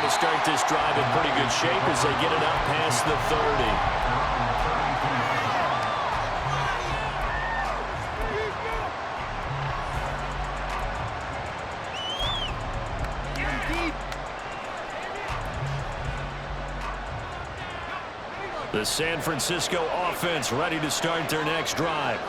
to start this drive in pretty good shape as they get it up past the 30. The San Francisco offense ready to start their next drive.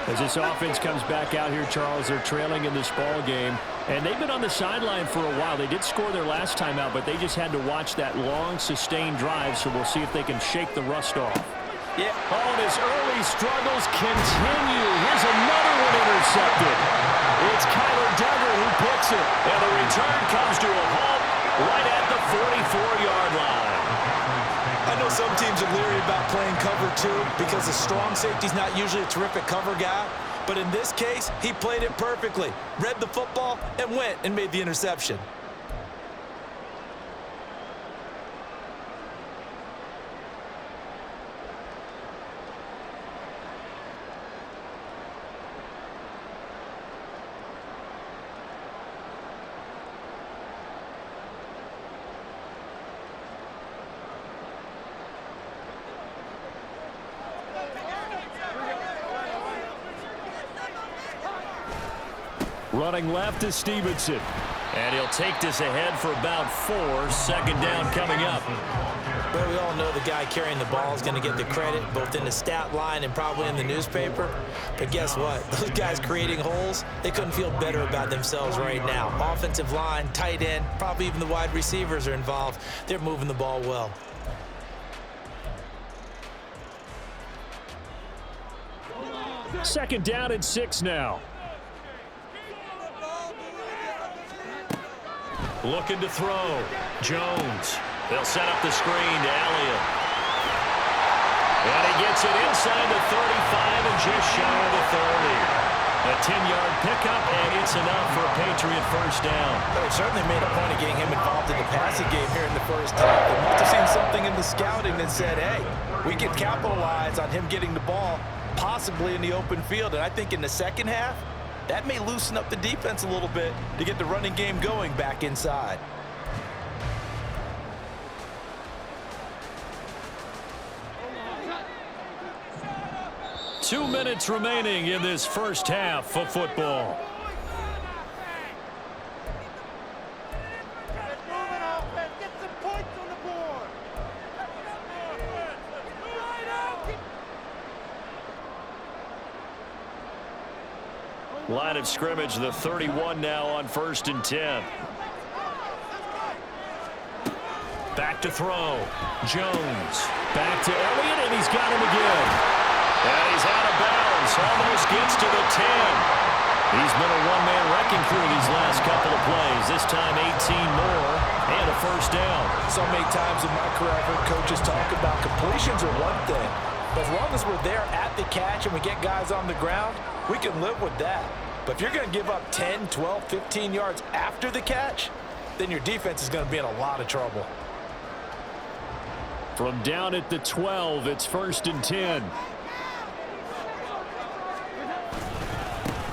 As this offense comes back out here, Charles, they're trailing in this ball game. And they've been on the sideline for a while. They did score their last time out, but they just had to watch that long, sustained drive. So we'll see if they can shake the rust off. Yeah. Oh, and his early struggles continue. Here's another one intercepted. It's Kyler Duggar who picks it. And the return comes to a halt right at the 44-yard line. I know some teams are leery about playing cover two because the strong safety's not usually a terrific cover guy. But in this case, he played it perfectly. Read the football and went and made the interception. Running left is Stevenson. And he'll take this ahead for about 4. Second down coming up. But we all know the guy carrying the ball is going to get the credit, both in the stat line and probably in the newspaper. But guess what? Those guys creating holes, they couldn't feel better about themselves right now. Offensive line, tight end, probably even the wide receivers are involved. They're moving the ball well. Second down and 6 now. Looking to throw. Jones. They'll set up the screen to Elliott. And he gets it inside the 35 and just shy of the 30. A 10-yard pickup, and it's enough for a Patriot first down. They certainly made a point of getting him involved in the passing game here in the first half. They must have seen something in the scouting that said, hey, we can capitalize on him getting the ball, possibly in the open field. And I think in the second half, that may loosen up the defense a little bit to get the running game going back inside. Two minutes remaining in this first half of football. Line of scrimmage, the 31 now on 1st and 10. Back to throw. Jones. Back to Elliott, and he's got him again. And he's out of bounds. Almost gets to the 10. He's been a one-man wrecking crew these last couple of plays. This time 18 more and a first down. So many times in my career I've heard coaches talk about completions are one thing. But as long as we're there at the catch and we get guys on the ground, we can live with that. But if you're going to give up 10, 12, 15 yards after the catch, then your defense is going to be in a lot of trouble. From down at the 12, it's 1st and 10.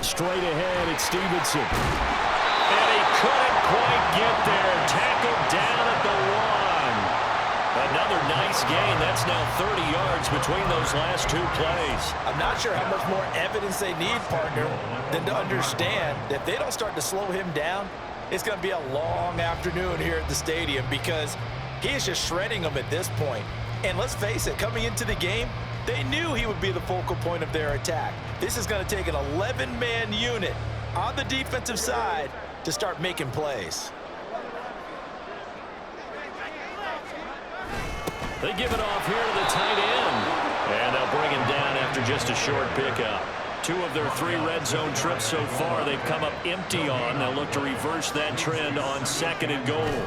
Straight ahead, it's Stevenson. And he couldn't quite get there. Tackled down at the 1. Another nice gain. That's now 30 yards between those last two plays. I'm not sure how much more evidence they need, partner, than to understand that if they don't start to slow him down, it's going to be a long afternoon here at the stadium because he is just shredding them at this point. And let's face it, coming into the game, they knew he would be the focal point of their attack. This is going to take an 11-man unit on the defensive side to start making plays. They give it off here to the tight end. And they'll bring him down after just a short pickup. 2 of their 3 red zone trips so far they've come up empty on. They'll look to reverse that trend on 2nd and goal.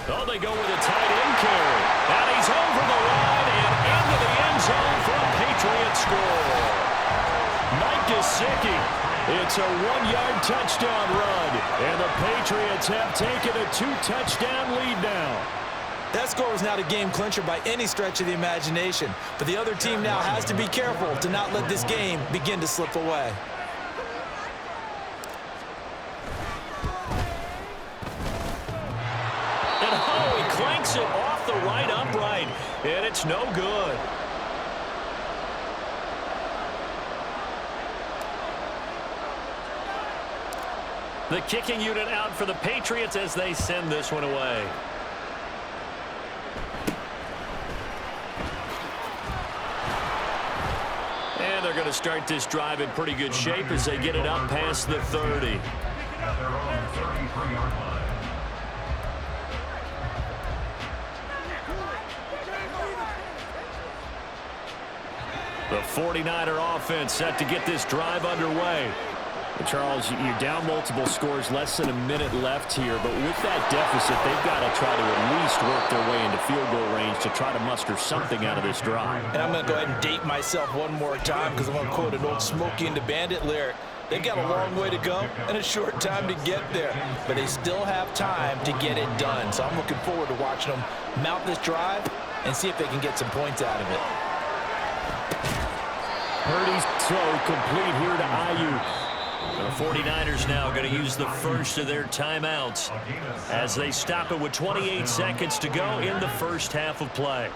Oh, they go with a tight end carry. And he's over the line and into the end zone for a Patriot score. Mike Gesicki. It's a 1-yard touchdown run. And the Patriots have taken a 2-touchdown lead now. That score was not a game clincher by any stretch of the imagination, but the other team now has to be careful to not let this game begin to slip away. And oh, he And it's no good. The kicking unit out for the Patriots as they send this one away. And they're going to start this drive in pretty good shape as they get it up past the 30. The 49er offense set to get this drive underway. And Charles, you're down multiple scores, less than a minute left here, but with that deficit, they've got to try to at least work their way into field goal range to try to muster something out of this drive. And I'm going to go ahead and date myself one more time because I'm going to quote an old Smokey and the Bandit lyric. They've got a long way to go and a short time to get there, but they still have time to get it done. So I'm looking forward to watching them mount this drive and see if they can get some points out of it. Purdy's throw complete here to Ayuk. The 49ers now going to use the first of their timeouts as they stop it with 28 seconds to go in the first half of play.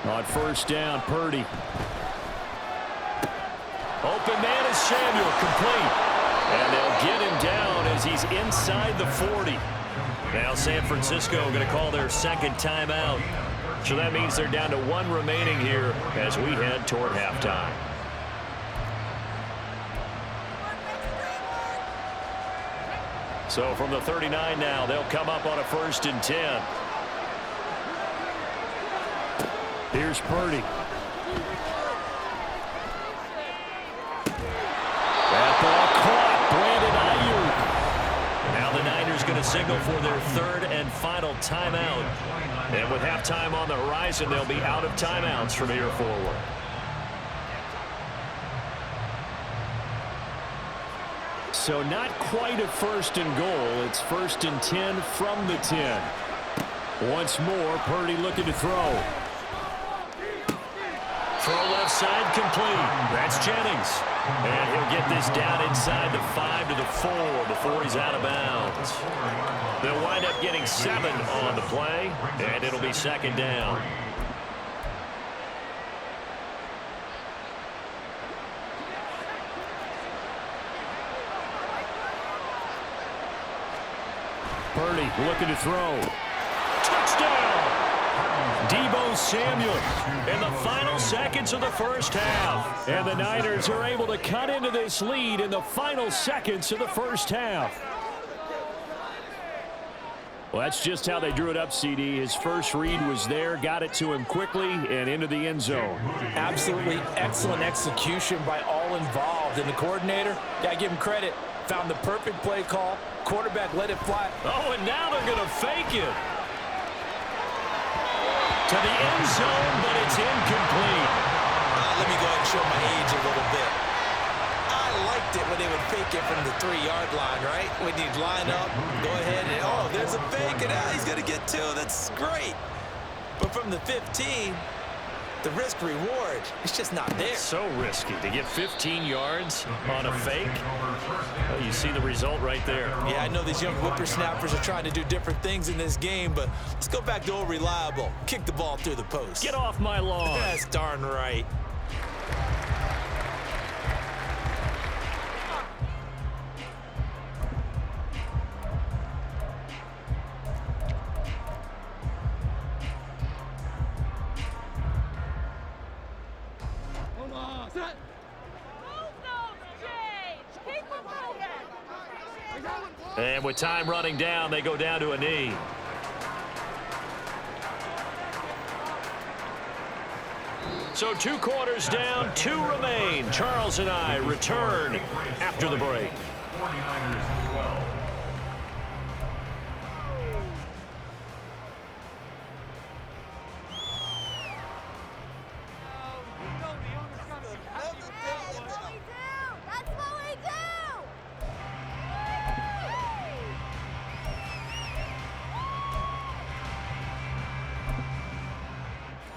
On first down, Purdy. Open man is Samuel, complete. And they'll get him down as he's inside the 40. Now San Francisco going to call their second timeout. So that means they're down to one remaining here as we head toward halftime. So from the 39 now, they'll come up on a 1st and 10. Here's Purdy. That ball caught. Brandon Ayuk. Now the Niners going to signal for their third and final timeout. And with halftime on the horizon, they'll be out of timeouts from here forward. So not quite a 1st and goal. It's 1st and 10 from the 10. Once more, Purdy looking to throw. Throw left side complete. That's Jennings. And he'll get this down inside the 5 to the 4 before he's out of bounds. They'll wind up getting 7 on the play, and it'll be 2nd down. Purdy looking to throw. Touchdown! Deebo Samuel in the final seconds of the first half. And the Niners are able to cut into this lead in the final seconds of the first half. Well, that's just how they drew it up, CD. His first read was there, got it to him quickly, and into the end zone. Absolutely excellent execution by all involved. And the coordinator, got to give him credit, found the perfect play call. Quarterback let it fly. Oh, and now they're going to fake it. To the end zone, but it's incomplete. Let me go ahead and show my age a little bit. I liked it when they would fake it from the 3-yard line, right? When you'd line up, go ahead and, oh, there's a fake, and now he's going to get 2. That's great. But from the 15, the risk-reward, it's just not there. So risky to get 15 yards on a fake. Well, you see the result right there. Yeah, I know these young whippersnappers are trying to do different things in this game, but let's go back to old reliable. Kick the ball through the post. Get off my lawn. That's darn right. And with time running down, they go down to a knee. So 2 quarters down, 2 remain. Charles and I return after the break.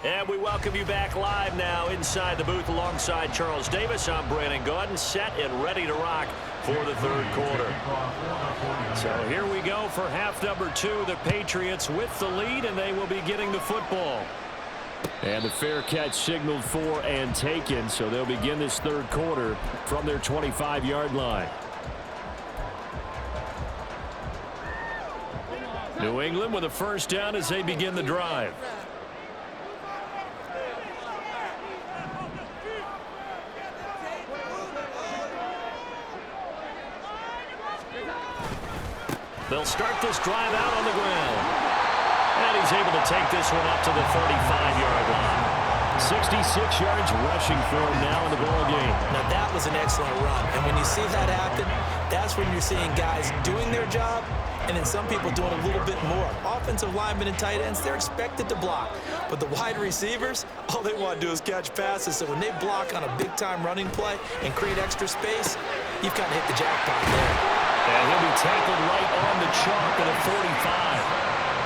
And we welcome you back live now inside the booth alongside Charles Davis. I'm Brandon Gaudin, set and ready to rock for the third quarter. So here we go for half number 2. The Patriots with the lead, and they will be getting the football. And the fair catch signaled for and taken, so they'll begin this third quarter from their 25-yard line. New England with a first down as they begin the drive. They'll start this drive out on the ground. And he's able to take this one up to the 35-yard line. 66 yards rushing for him now in the ball game. Now that was an excellent run. And when you see that happen, that's when you're seeing guys doing their job and then some people doing a little bit more. Offensive linemen and tight ends, they're expected to block. But the wide receivers, all they want to do is catch passes. So when they block on a big-time running play and create extra space, you've kind of hit the jackpot there. And he'll be tackled right on the chalk at a 45.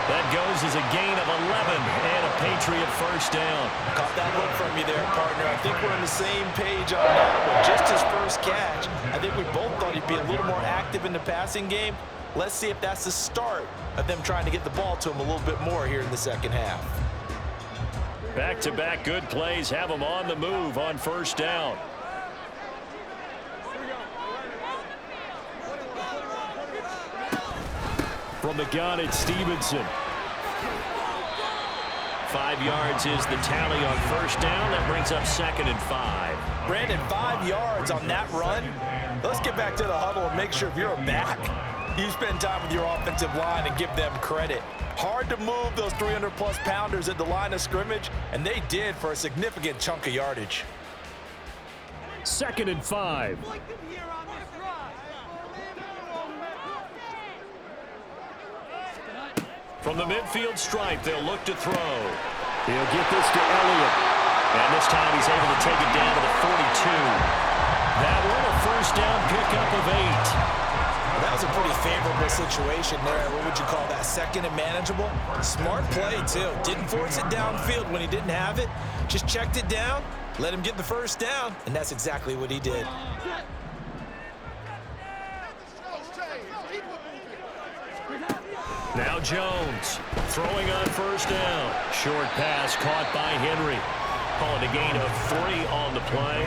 That goes as a gain of 11 and a Patriot first down. Caught that look from you there, partner. I think we're on the same page on that one. Just his first catch, I think we both thought he'd be a little more active in the passing game. Let's see if that's the start of them trying to get the ball to him a little bit more here in the second half. Back-to-back good plays have them on the move on first down. From the gun, it's Stevenson. 5 yards is the tally on first down. That brings up 2nd and 5. Brandon, 5 yards on that run. Let's get back to the huddle and make sure if you're a back, you spend time with your offensive line and give them credit. Hard to move those 300-plus pounders at the line of scrimmage, and they did for a significant chunk of yardage. 2nd and 5. From the midfield stripe, they'll look to throw. He'll get this to Elliott. And this time he's able to take it down to the 42. That one, a first down pickup of 8. That was a pretty favorable situation there. What would you call that? Second and manageable? Smart play, too. Didn't force it downfield when he didn't have it. Just checked it down, let him get the first down, and that's exactly what he did. Now Jones throwing on first down. Short pass caught by Henry. Call it a gain of 3 on the play,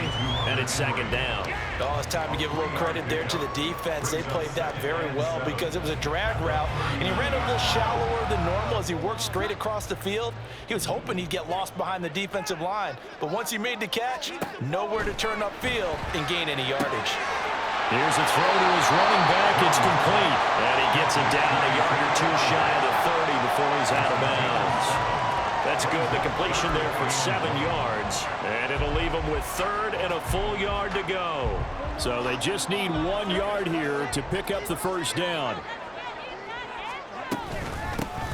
and it's 2nd down. Oh, it's time to give a little credit there to the defense. They played that very well because it was a drag route, and he ran a little shallower than normal as he worked straight across the field. He was hoping he'd get lost behind the defensive line, but once he made the catch, nowhere to turn upfield and gain any yardage. Here's a throw to his running back. It's complete, and he gets it down a yard or 2 shy of the 30 before he's out of bounds. That's good. The completion there for 7 yards. And it'll leave them with 3rd and a full yard to go. So they just need 1 yard here to pick up the first down.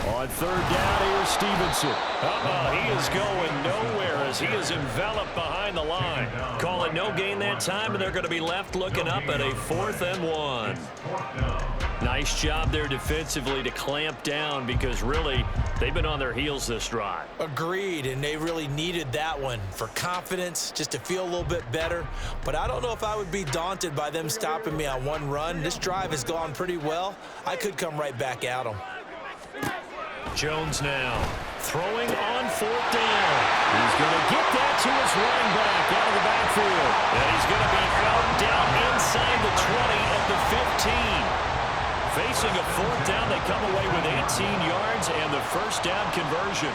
On 3rd down, here's Stevenson. He is going nowhere as he is enveloped behind the line. Call it no gain that time, and they're going to be left looking up at a 4th and 1. Nice job there defensively to clamp down because really they've been on their heels this drive. Agreed, and they really needed that one for confidence, just to feel a little bit better. But I don't know if I would be daunted by them stopping me on 1 run. This drive has gone pretty well. I could come right back at them. Jones now throwing on 4th down. He's going to get that to his running back out of the backfield. And he's going to be held down inside the 20 at the 15. Facing a 4th down, they come away with 18 yards and the first down conversion.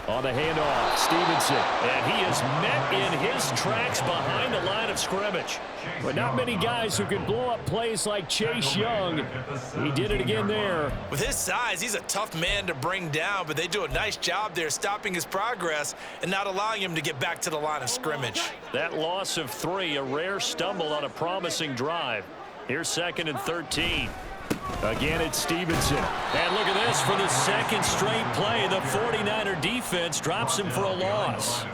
On the handoff, Stevenson. And he is met in his tracks behind the line of scrimmage. But not many guys who can blow up plays like Chase Young. He did it again there. With his size, he's a tough man to bring down, but they do a nice job there stopping his progress and not allowing him to get back to the line of scrimmage. That loss of 3, a rare stumble on a promising drive. Here's 2nd and 13. Again, it's Stevenson. And look at this. For the second straight play, the 49er defense drops him for a loss.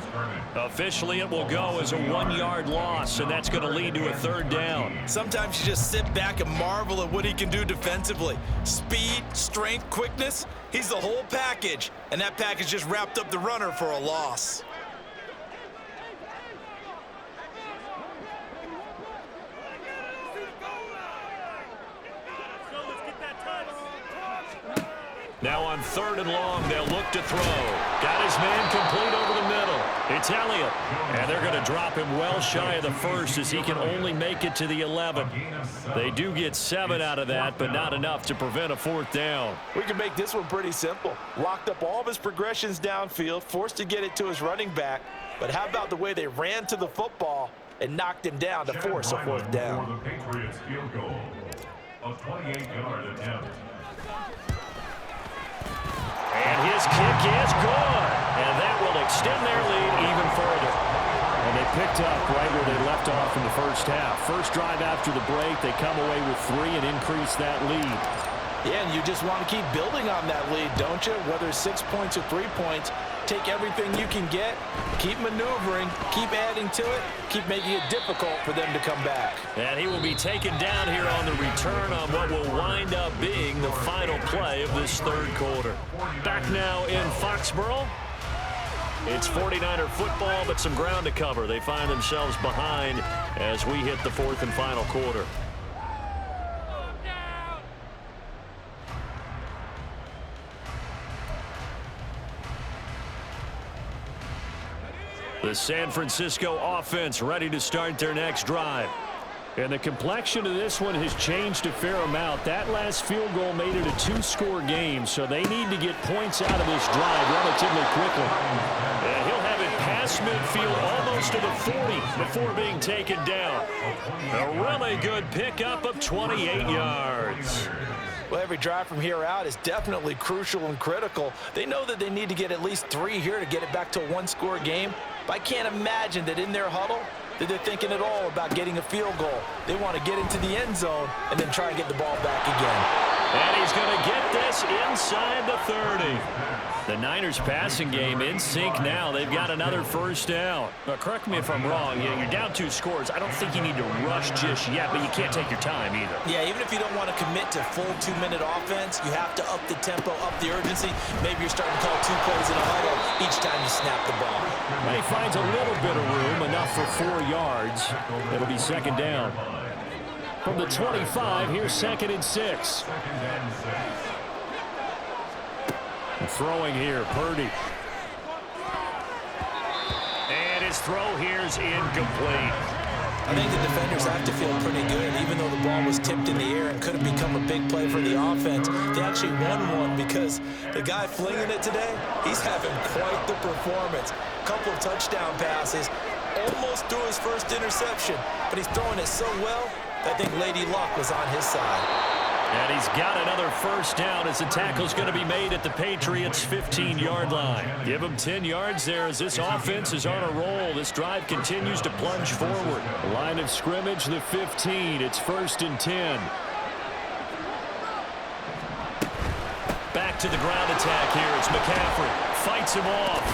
Officially, it will go as a 1-yard loss, and that's going to lead to a third down. Sometimes you just sit back and marvel at what he can do defensively. Speed, strength, quickness. He's the whole package, and that package just wrapped up the runner for a loss. Now on 3rd and long, they'll look to throw. Got his man complete over the middle. It's Elliott. And they're going to drop him well shy of the first as he can only make it to the 11. They do get 7 out of that, but not enough to prevent a 4th down. We can make this one pretty simple. Locked up all of his progressions downfield, forced to get it to his running back. But how about the way they ran to the football and knocked him down to force a 4th down? The Patriots field goal, a 28-yard attempt. And his kick is good. And that will extend their lead even further. And they picked up right where they left off in the first half. First drive after the break, they come away with 3 and increase that lead. Yeah, and you just want to keep building on that lead, don't you? Whether it's 6 points or 3 points, take everything you can get, keep maneuvering, keep adding to it, keep making it difficult for them to come back. And he will be taken down here on the return on what will wind up being the final play of this 3rd quarter. Back now in Foxborough. It's 49er football, but some ground to cover. They find themselves behind as we hit the 4th and final quarter. The San Francisco offense ready to start their next drive. And the complexion of this one has changed a fair amount. That last field goal made it a 2-score game, so they need to get points out of this drive relatively quickly. And he'll have it past midfield almost to the 40 before being taken down. A really good pickup of 28 yards. Well, every drive from here out is definitely crucial and critical. They know that they need to get at least 3 here to get it back to a 1-score game. But I can't imagine that in their huddle that they're thinking at all about getting a field goal. They want to get into the end zone and then try and get the ball back again. And he's going to get this inside the 30. The Niners passing game in sync now. They've got another first down. Now, correct me if I'm wrong. You're down 2 scores. I don't think you need to rush just yet, but you can't take your time either. Yeah, even if you don't want to commit to full 2-minute offense, you have to up the tempo, up the urgency. Maybe you're starting to call 2 plays in a huddle each time you snap the ball. He finds a little bit of room, enough for 4 yards. It'll be 2nd down. From the 25, here's 2nd and 6. And throwing here, Purdy. And his throw here's incomplete. I think the defenders have to feel pretty good, even though the ball was tipped in the air and could have become a big play for the offense. They actually won one because the guy flinging it today, he's having quite the performance. Couple of touchdown passes, almost threw his first interception, but he's throwing it so well, I think Lady Luck was on his side. And he's got another first down as the tackle's going to be made at the Patriots' 15-yard line. Give him 10 yards there as this offense is on a roll. This drive continues to plunge forward. Line of scrimmage, the 15. It's 1st and 10. Back to the ground attack here. It's McCaffrey. Fights him off.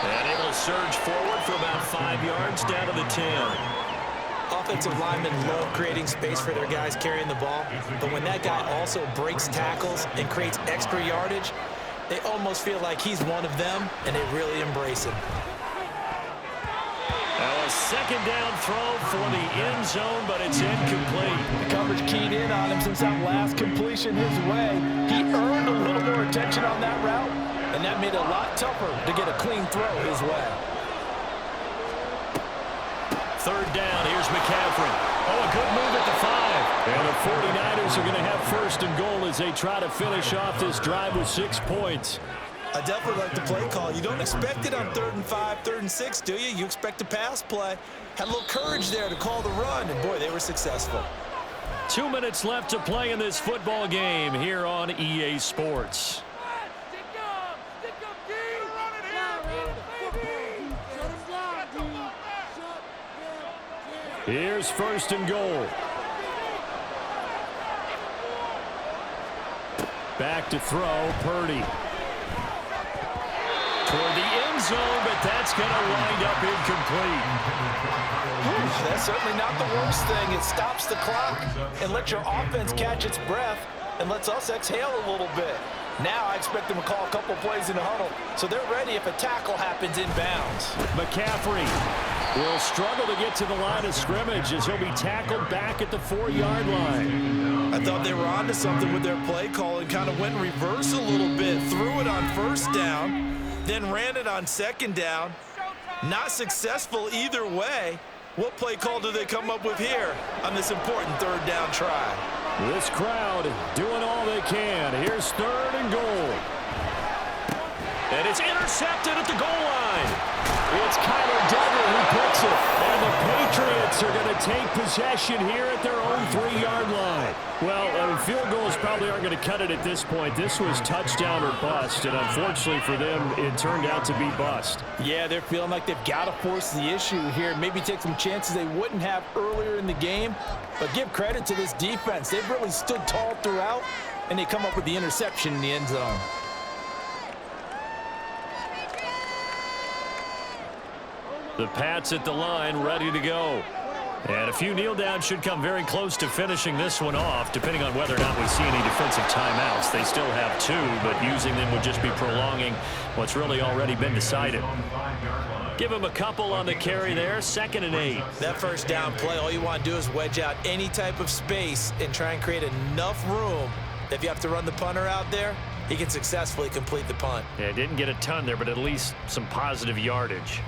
And able to surge forward for about 5 yards down to the 10. Offensive linemen love creating space for their guys carrying the ball, but when that guy also breaks tackles and creates extra yardage, they almost feel like he's one of them, and they really embrace him. Now a 2nd down throw for the end zone, but it's incomplete. The coverage keyed in on him since that last completion his way. He earned a little more attention on that route, and that made it a lot tougher to get a clean throw his way. 3rd down, here's McCaffrey. Oh, a good move at the 5. And the 49ers are going to have 1st and goal as they try to finish off this drive with 6 points. I definitely like the play call. You don't expect it on 3rd and 5, 3rd and 6, do you? You expect a pass play. Had a little courage there to call the run, and boy, they were successful. 2 minutes left to play in this football game here on EA Sports. Here's 1st and goal. Back to throw, Purdy. Toward the end zone, but that's going to wind up incomplete. That's certainly not the worst thing. It stops the clock and lets your offense catch its breath and lets us exhale a little bit. Now I expect them to call a couple plays in the huddle, so they're ready if a tackle happens inbounds. McCaffrey will struggle to get to the line of scrimmage as he'll be tackled back at the 4-yard line. I thought they were onto something with their play call and kind of went in reverse a little bit, threw it on first down, then ran it on second down. Not successful either way. What play call do they come up with here on this important third down try? This crowd doing all they can. Here's 3rd and goal. And it's intercepted at the goal line. It's Kyler Duggar who picks it. And the Patriots are going to take possession here at their own 3-yard line. Well, field goals probably aren't going to cut it at this point. This was touchdown or bust, and unfortunately for them, it turned out to be bust. Yeah, they're feeling like they've got to force the issue here. Maybe take some chances they wouldn't have earlier in the game. But give credit to this defense. They've really stood tall throughout, and they come up with the interception in the end zone. The Pats at the line, ready to go. And a few kneel downs should come very close to finishing this one off, depending on whether or not we see any defensive timeouts. They still have 2, but using them would just be prolonging what's really already been decided. Give him a couple on the carry there, 2nd and 8. That first down play, all you want to do is wedge out any type of space and try and create enough room that if you have to run the punter out there, he can successfully complete the punt. Yeah, didn't get a ton there, but at least some positive yardage.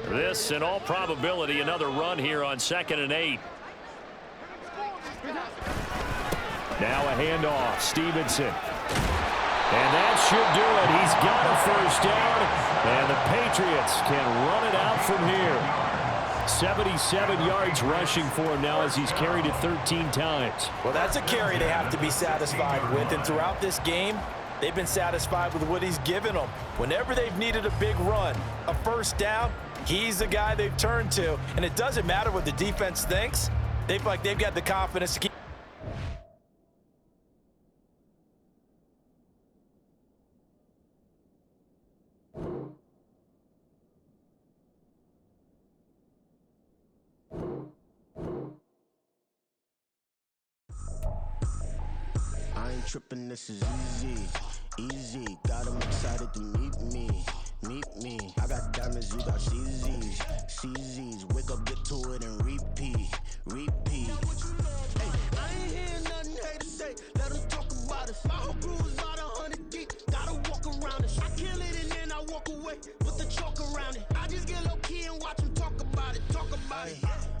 This, in all probability, another run here on 2nd and 8. Now a handoff, Stevenson. And that should do it. He's got a first down, and the Patriots can run it out from here. 77 yards rushing for him now as he's carried it 13 times. Well, that's a carry they have to be satisfied with, and throughout this game, they've been satisfied with what he's given them. Whenever they've needed a big run, a first down, he's the guy they've turned to, and it doesn't matter what the defense thinks. They've got the confidence to keep. I ain't tripping, this is easy. Got them excited to meet me. I got diamonds, you got CZs. Wake up, get to it, and repeat. Hey, I ain't hearing nothing haters say. Let them talk about us. My whole crew is about 100 deep. Gotta walk around us. I kill it and then I walk away. Put the chalk around it. I just get low key and watch them talk about it.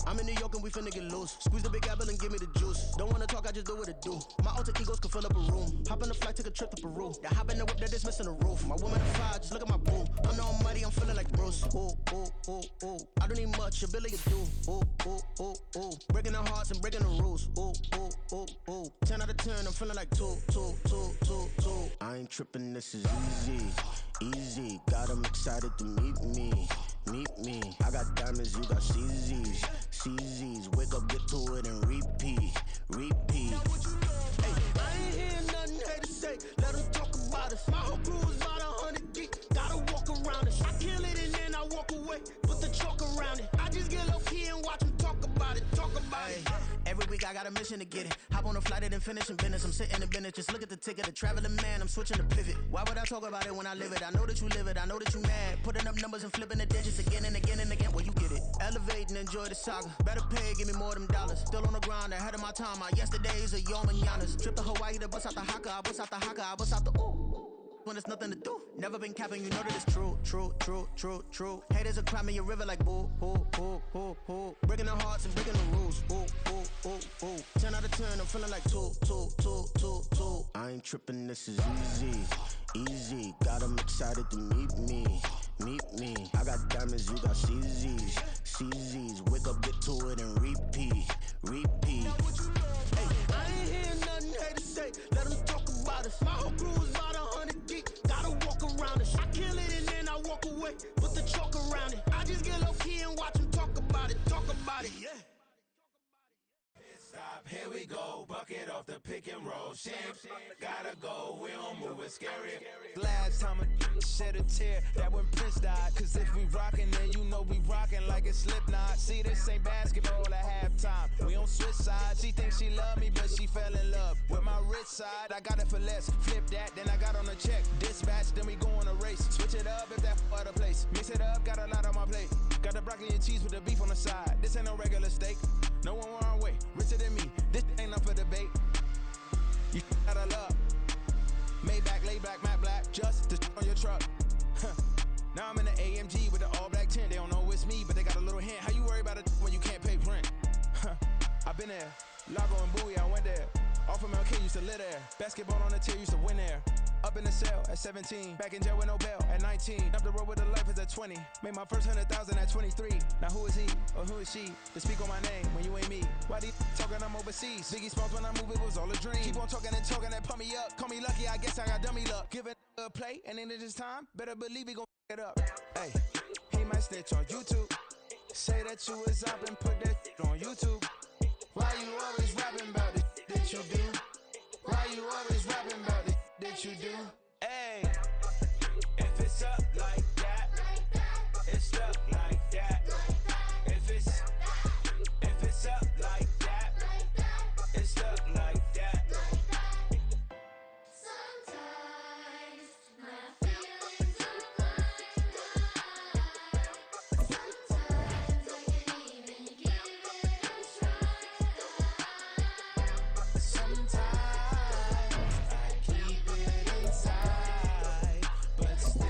I'm in New York and we finna get loose. Squeeze the big apple and give me the juice. Don't wanna talk, I just do what it do. My alter egos can fill up a room. Hop in the flight, take a trip to Peru. That hop in the whip that is missing the roof. My woman on fire, just look at my boo. I'm the almighty, I'm feeling like Bruce. Ooh. I don't need much, ability to do. Ooh. Breaking the hearts and breaking the rules. Ooh. 10 out of 10, I'm feeling like 2. I ain't tripping, this is easy. Got them excited to meet me. I got diamonds, you got CZs. Wake up, get to it, and repeat. Hey, I ain't hearing nothing haters say. Let them talk about us. My whole crew is about 100 deep. Gotta walk around us. I kill it and then I walk away. Put the chalk around it. I just get low key and watch them talk about it. Every week I got a mission to get it. Hop on a flight and then finish in business. I'm sitting in business, just look at the ticket. A traveling man, I'm switching to pivot. Why would I talk about it when I live it? I know that you live it, I know that you mad. Putting up numbers and flipping the digits again and again and again. Well, you get it. Elevate and enjoy the saga. Better pay, give me more of them dollars. Still on the grind, ahead of my time. My yesterdays are your mananas. Trip to Hawaii to bust out the haka. I bust out the haka, I bust out the ooh. When there's nothing to do. Never been capping, you know that it's true. Haters are climbing your river like boo. Breaking their hearts and breaking the rules. Ooh. 10 out of 10, I'm feeling like 2. I ain't tripping, this is easy. Got them excited to meet me. I got diamonds, you got CZs. Wake up, get to it, and repeat. Hey, I ain't hearing nothing haters say. Let them talk about us. My whole crew is about 100 deep. Gotta walk around us. I kill it and then I walk away. Put the chalk around it. I just get low key and watch them talk about it. Yeah. Here we go, bucket off the pick and roll. Shit, gotta go, we don't move it scary. Last time a shed a tear, that when Prince died. Cause if we rockin', then you know we rockin' like it's Slipknot. See, this ain't basketball at halftime. We on switch sides. She thinks she love me, but she fell in love with my rich side. I got it for less. Flip that, then I got on a check. Dispatch, then we go on a race. Switch it up if that other place. Mix it up, got a lot on my plate. Got the broccoli and cheese with the beef on the side. This ain't no regular steak. No one wrong way, richer than me. This ain't up for debate. You gotta love. Maybach, lay back, matte black, just to on your truck. Now I'm in the AMG with the all black tint. They don't know it's me, but they got a little hint. How you worry about it when you can't pay rent? I've been there. Lago and Bowie, I went there. Off of MLK, used to live there. Basketball on the tier, used to win there. Up in the cell at 17. Back in jail with no bail at 19. Up the road with the life is at 20. Made my first 100,000 at 23. Now who is he or who is she to speak on my name when you ain't me? Why these talking I'm overseas? Biggie Smalls when I move, it was all a dream. Keep on talking and pump me up. Call me lucky, I guess I got dummy luck. Give it a play and then this time, better believe he gon' it up. Hey, he might snitch on YouTube. Say that you was up and put that on YouTube. Why you always rapping about the that you do? Why you always rapping about the that you do? Hey, if it's up like that, it's up like that. If it's up like that, it's up like that. Sometimes my feelings are blind. Sometimes I can't even give it a try. Sometimes I keep it inside, but still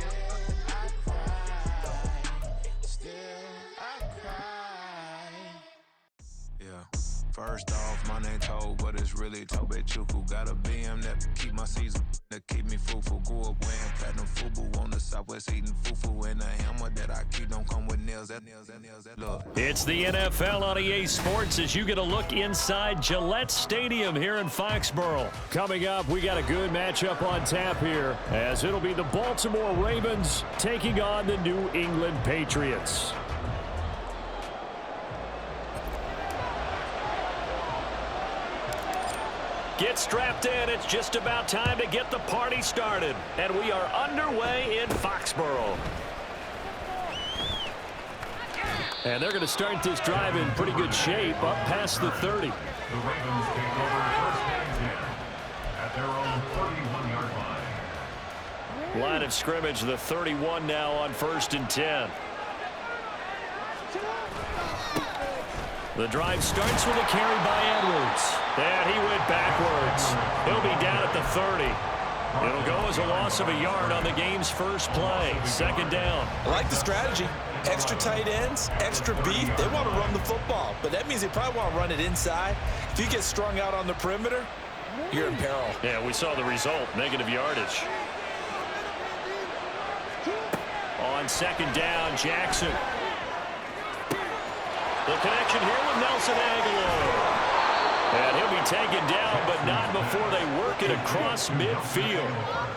I cry. Still I cry. Yeah. First off, my name Toad, but it's really Tobe Chuku. Got a BM that keep my season, that keep me fruitful. Grew up wearing platinum FUBU on the Southwest, eating fufu, and a hammer that I keep don't come with nails. That look. It's the NFL on EA Sports as you get a look inside Gillette Stadium here in Foxborough. Coming up, we got a good matchup on tap here, as it'll be the Baltimore Ravens taking on the New England Patriots. Get strapped in. It's just about time to get the party started. And we are underway in Foxborough. And they're going to start this drive in pretty good shape, up past the 30. The Ravens take over first and 10 at their own 31-yard line. Line of scrimmage, the 31 now on 1st and 10. The drive starts with a carry by Edwards. And he went backwards. He'll be down at the 30. It'll go as a loss of a yard on the game's first play. 2nd down. I like the strategy. Extra tight ends, extra beef. They want to run the football, but that means they probably want to run it inside. If you get strung out on the perimeter, you're in peril. Yeah, we saw the result, negative yardage. On 2nd down, Jackson. The connection here with Nelson Aguilar. And he'll be taken down, but not before they work it across midfield.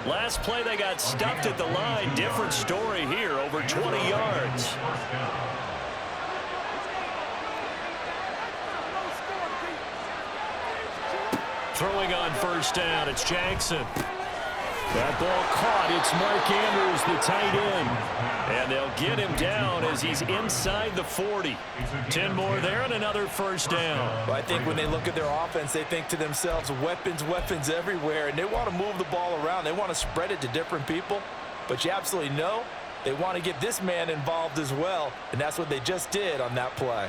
Last play, they got stuffed at the line. Different story here, over 20 yards. Throwing on 1st down, it's Jackson. That ball caught. It's Mark Andrews, the tight end. And they'll get him down as he's inside the 40. 10 more there and another 1st down. Well, I think when they look at their offense, they think to themselves, weapons, weapons everywhere, and they want to move the ball around. They want to spread it to different people. But you absolutely know they want to get this man involved as well, and that's what they just did on that play.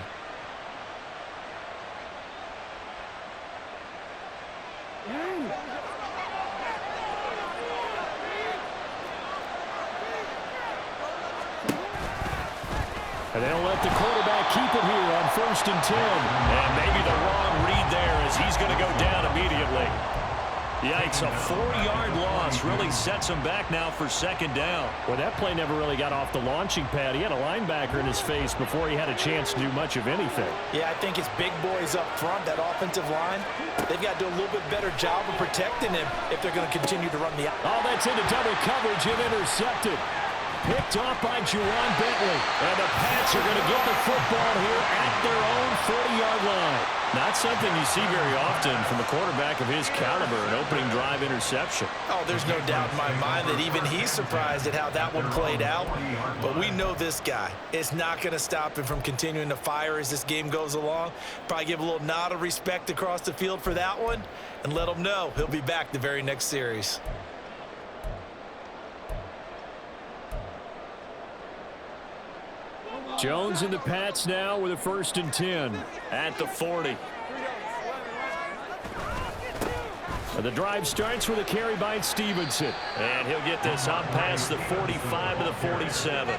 And they'll let the quarterback keep it here on 1st and 10. And maybe the wrong read there as he's going to go down immediately. Yikes, a 4-yard loss really sets him back now for 2nd down. Well, that play never really got off the launching pad. He had a linebacker in his face before he had a chance to do much of anything. Yeah, I think his big boys up front, that offensive line, they've got to do a little bit better job of protecting him if they're going to continue to run the out. Oh, that's into double coverage and intercepted. picked off by Juwan Bentley. And the Pats are going to get the football here at their own 40-yard line. Not something you see very often from a quarterback of his caliber, an opening drive interception. Oh, there's no doubt in my mind that even he's surprised at how that one played out. But we know this guy is not going to stop him from continuing to fire as this game goes along. Probably give a little nod of respect across the field for that one and let him know he'll be back the very next series. Jones and the Pats now with a 1st and 10 at the 40. The drive starts with a carry by Stevenson. And he'll get this up past the 45 to the 47.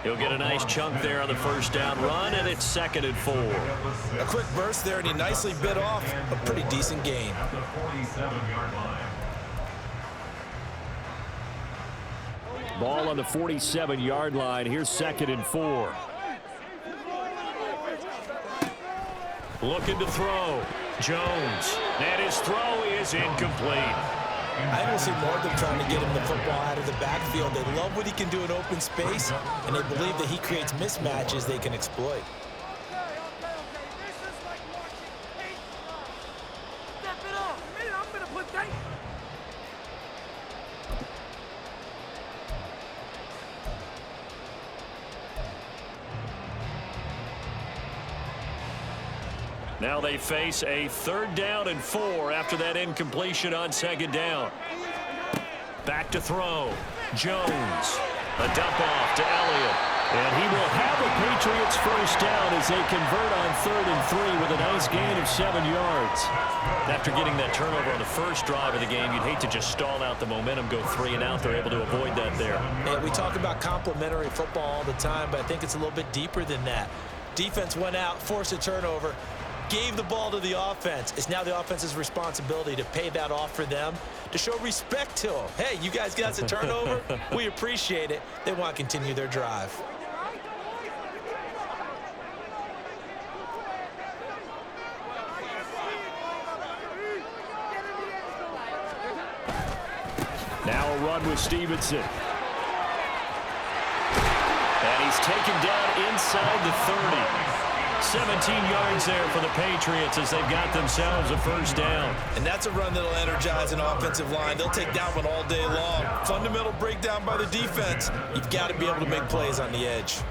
He'll get a nice chunk there on the 1st down run, and it's 2nd and 4. A quick burst there, and he nicely bit off a pretty decent gain. At the 47-yard line. Ball on the 47-yard line. Here's 2nd and 4. Looking to throw. Jones. And his throw is incomplete. I think we'll see more of them trying to get him the football out of the backfield. They love what he can do in open space, and they believe that he creates mismatches they can exploit. Now they face a 3rd down and 4 after that incompletion on 2nd down. Back to throw. Jones. A dump off to Elliott. And he will have the Patriots 1st down as they convert on 3rd and 3 with a nice gain of 7 yards. After getting that turnover on the first drive of the game, you'd hate to just stall out the momentum, go 3 and out. They're able to avoid that there. And we talk about complementary football all the time, but I think it's a little bit deeper than that. Defense went out, forced a turnover, gave the ball to the offense. It's now the offense's responsibility to pay that off for them, to show respect to them. Hey, you guys got us a turnover. We appreciate it. They want to continue their drive. Now a run with Stevenson. And he's taken down inside the 30. 17 yards there for the Patriots as they've got themselves a 1st down. And that's a run that'll energize an offensive line. They'll take that one all day long. Fundamental breakdown by the defense. You've got to be able to make plays on the edge.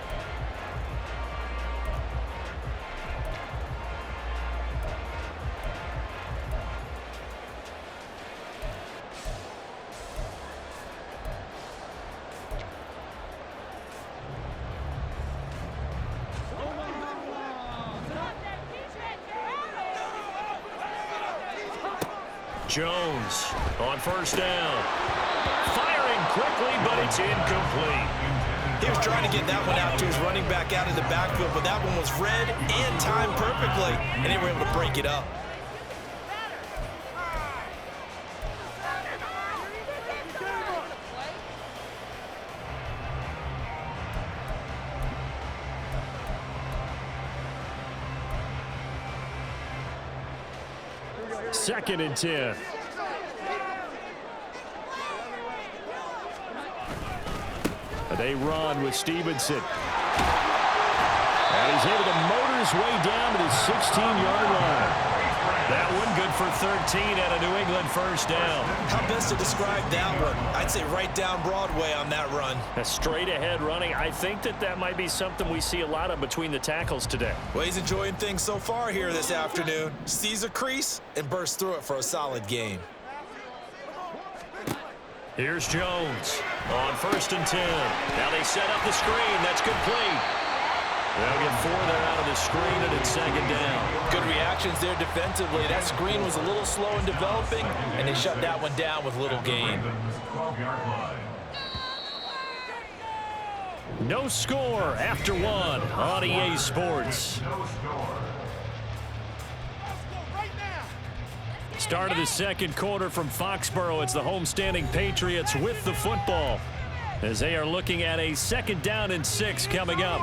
Jones on 1st down. Firing quickly, but it's incomplete. He was trying to get that one out to his running back out of the backfield, but that one was read and timed perfectly, and they were able to break it up. Second and 10. They run with Stevenson. And he's able to motor his way down to the 16-yard line. That one good for 13 at a New England 1st down. How best to describe that one? I'd say right down Broadway on that run. A straight ahead running. I think that might be something we see a lot of between the tackles today. Well, he's enjoying things so far here this afternoon. Sees a crease and bursts through it for a solid game. Here's Jones on 1st and 10. Now they set up the screen. That's complete. They'll get 4 there out of the screen, and it's 2nd down. Good reactions there defensively. That screen was a little slow in developing, and they shut that one down with little gain. 12-yard line. No score after 1 on EA Sports. No score. Start of the 2nd quarter from Foxborough. It's the homestanding Patriots with the football as they are looking at a 2nd down and 6 coming up.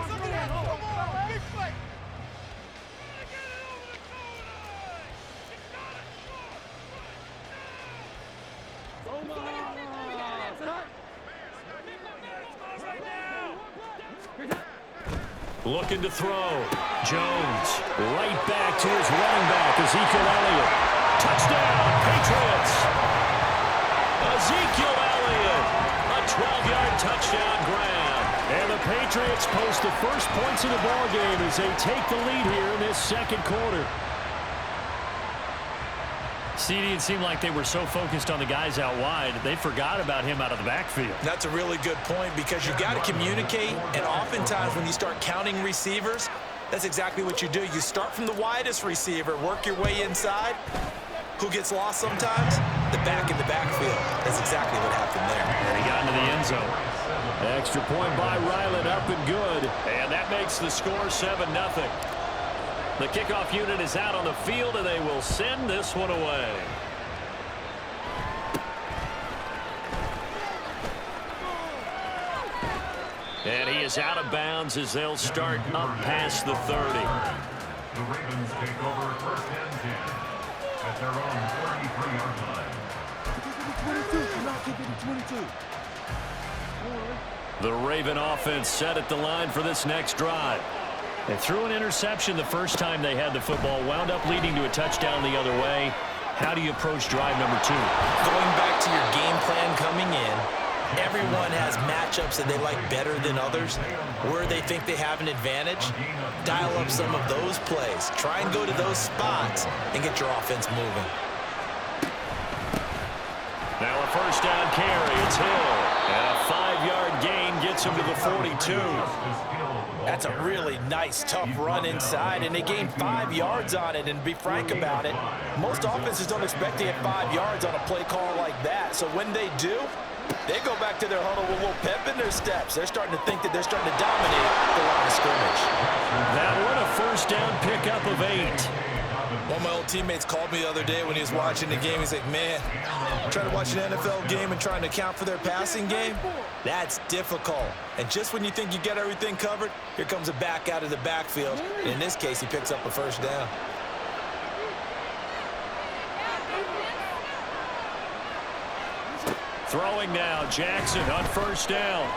Looking to throw. Jones. Right back to his running back, Ezekiel Elliott. Touchdown, Patriots. Ezekiel Elliott. A 12-yard touchdown grab. And the Patriots post the first points of the ball game as they take the lead here in this second quarter. CD, it seemed like they were so focused on the guys out wide, they forgot about him out of the backfield. That's a really good point because you got to communicate, and oftentimes when you start counting receivers, that's exactly what you do. You start from the widest receiver, work your way inside. Who gets lost sometimes? The back in the backfield. That's exactly what happened there. And he got into the end zone. Extra point by Ryland, up and good. And that makes the score 7-0. The kickoff unit is out on the field, and they will send this one away. And he is out of bounds as they'll start up past the 30. The Ravens take over first and 10 at their own 33-yard line. The Raven offense set at the line for this next drive. They threw an interception the first time they had the football, wound up leading to a touchdown the other way. How do you approach drive number 2? Going back to your game plan coming in, everyone has matchups that they like better than others. Where they think they have an advantage, dial up some of those plays. Try and go to those spots and get your offense moving. Now a first down carry. It's Hill. And a 5-yard gain gets him to the 42. That's a really nice, tough run inside, and they gained 5 yards on it. And to be frank about it, most offenses don't expect to get 5 yards on a play call like that. So when they do, they go back to their huddle with a little pep in their steps. They're starting to think that they're starting to dominate the line of scrimmage. That one a first down pickup of 8. One of my old teammates called me the other day when he was watching the game. He's like, man, trying to watch an NFL game and trying to account for their passing game, that's difficult. And just when you think you get everything covered, here comes a back out of the backfield. And in this case, he picks up a first down. Throwing now, Jackson on first down.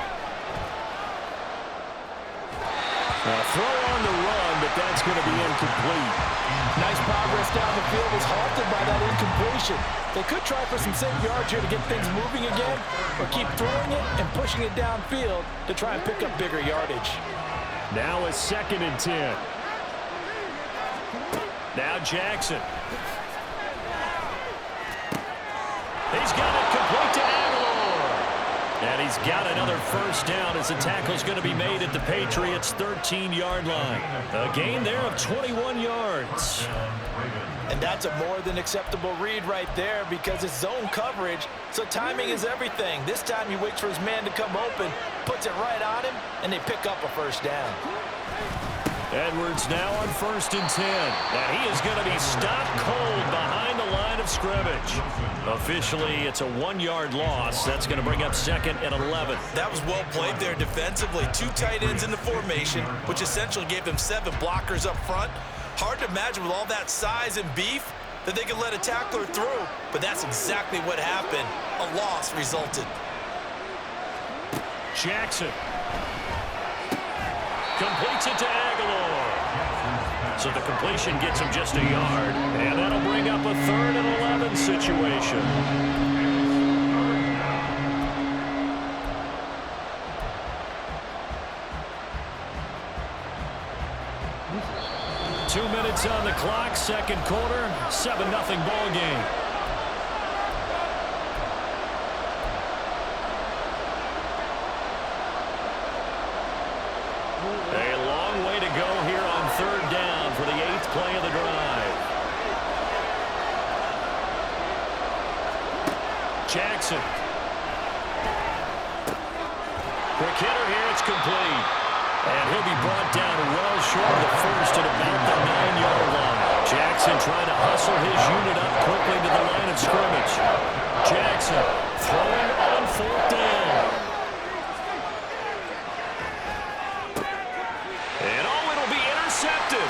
A throw on the run, but that's going to be incomplete. Nice progress down the field was halted by that incompletion. They could try for some safe yards here to get things moving again, or keep throwing it and pushing it downfield to try and pick up bigger yardage. Now a 2nd and 10. Now Jackson. He's got it complete to Aguilar. And he's got another first down as the tackle's going to be made at the Patriots' 13-yard line. A gain there of 21 yards. And that's a more than acceptable read right there because it's zone coverage, so timing is everything. This time he waits for his man to come open, puts it right on him, and they pick up a first down. Edwards now on 1st and 10. And he is going to be stopped cold behind the line of scrimmage. Officially, it's a 1-yard loss. That's going to bring up 2nd and 11. That was well played there defensively. 2 tight ends in the formation, which essentially gave them 7 blockers up front. Hard to imagine with all that size and beef that they could let a tackler through, but that's exactly what happened. A loss resulted. Jackson completes it to Aguilar. So the completion gets him just a yard, and that'll bring up a 3rd and 11 situation. Two minutes on the clock, second quarter, 7-0 ball game. A long way to go here on 3rd down for the 8th play of the drive. Jackson. Quick hitter here, it's complete. And he'll be brought down well short of the first at about the 9-yard line. Jackson trying to hustle his unit up quickly to the line of scrimmage. Jackson throwing on 4th down. And it'll be intercepted.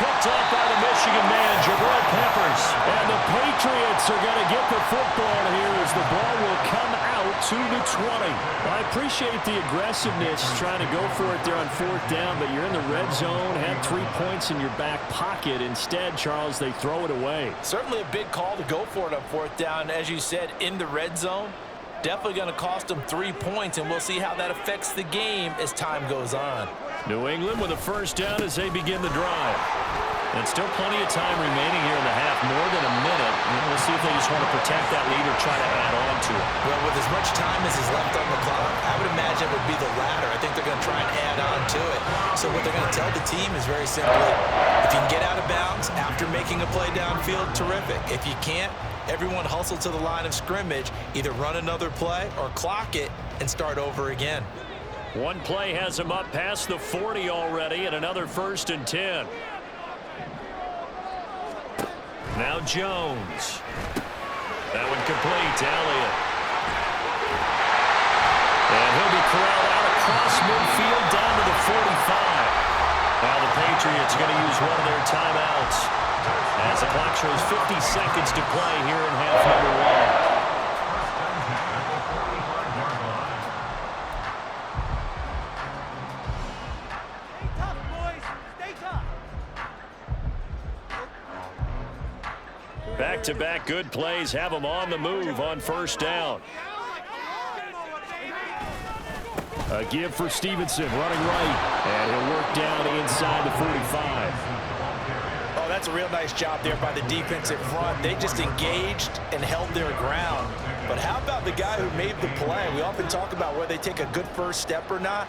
Picked up by the Michigan man, Jabril Peppers. And the Patriots are going to get the football here as the ball will come out out to the 20. I appreciate the aggressiveness trying to go for it there on 4th down, but you're in the red zone, have 3 points in your back pocket. Instead, Charles, they throw it away. Certainly a big call to go for it on 4th down. As you said, in the red zone, definitely going to cost them 3 points, and we'll see how that affects the game as time goes on. New England with a first down as they begin the drive. And still plenty of time remaining here in the half, more than a minute. We'll see if they just want to protect that lead or try to add on to it. Well, with as much time as is left on the clock, I would imagine it would be the latter. I think they're going to try and add on to it. So what they're going to tell the team is very simply, if you can get out of bounds after making a play downfield, terrific. If you can't, everyone hustle to the line of scrimmage, either run another play or clock it and start over again. One play has them up past the 40 already, and another 1st and 10. Now Jones. That one complete to Elliott. And he'll be corralled out across midfield down to the 45. Now the Patriots going to use one of their timeouts as the clock shows 50 seconds to play here in half number 1. Back-to-back good plays have them on the move on 1st down. A give for Stevenson running right, and he'll work down inside the 45. Oh, that's a real nice job there by the defensive front. They just engaged and held their ground. But how about the guy who made the play? We often talk about whether they take a good first step or not.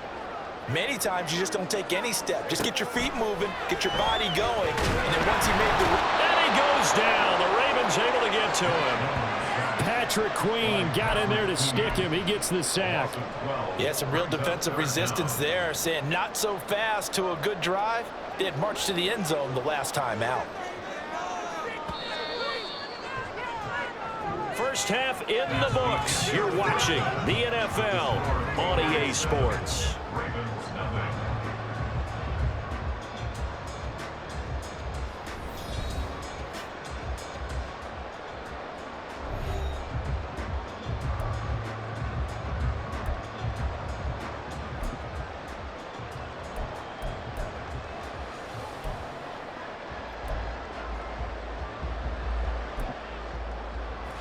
Many times you just don't take any step. Just get your feet moving, get your body going, and then once he made the... And he goes down. The Ravens able to get to him. Patrick Queen got in there to stick him. He gets the sack. Yeah, some real defensive resistance there, saying not so fast to a good drive. They had marched to the end zone the last time out. First half in the books. You're watching the NFL on EA Sports.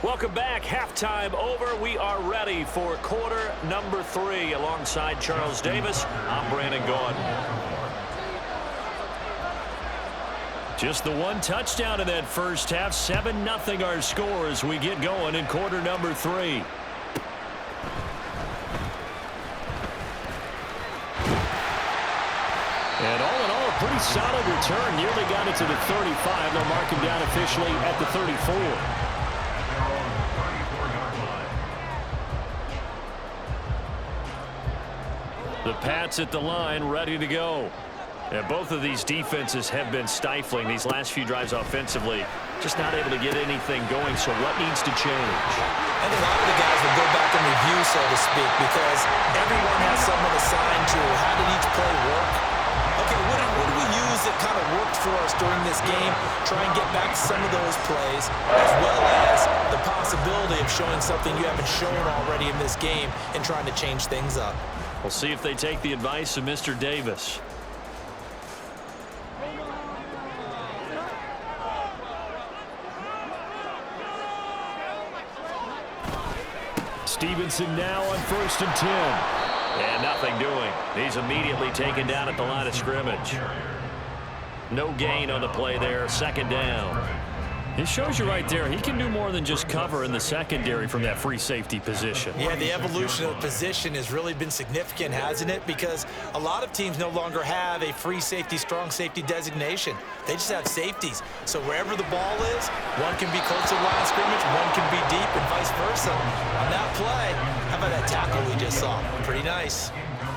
Welcome back. Halftime over. We are ready for quarter number 3. Alongside Charles Davis, I'm Brandon Gaudin. Just the one touchdown in that first half. 7-0 our score as we get going in quarter number 3. And all in all, a pretty solid return. Nearly got it to the 35. They'll mark him down officially at the 34. The Pats at the line, ready to go. And both of these defenses have been stifling these last few drives offensively. Just not able to get anything going, so what needs to change? And a lot of the guys will go back and review, so to speak, because everyone has someone assigned to how did each play work. Okay, what did we use that kind of worked for us during this game? Try and get back to some of those plays, as well as the possibility of showing something you haven't shown already in this game and trying to change things up. We'll see if they take the advice of Mr. Davis. Stevenson now on 1st and 10. And nothing doing. He's immediately taken down at the line of scrimmage. No gain on the play there. 2nd down. It shows you right there, he can do more than just cover in the secondary from that free safety position. Yeah, the evolution of the position has really been significant, hasn't it? Because a lot of teams no longer have a free safety, strong safety designation. They just have safeties. So wherever the ball is, one can be close to the line of scrimmage, one can be deep, and vice versa. On that play, how about that tackle we just saw? Pretty nice.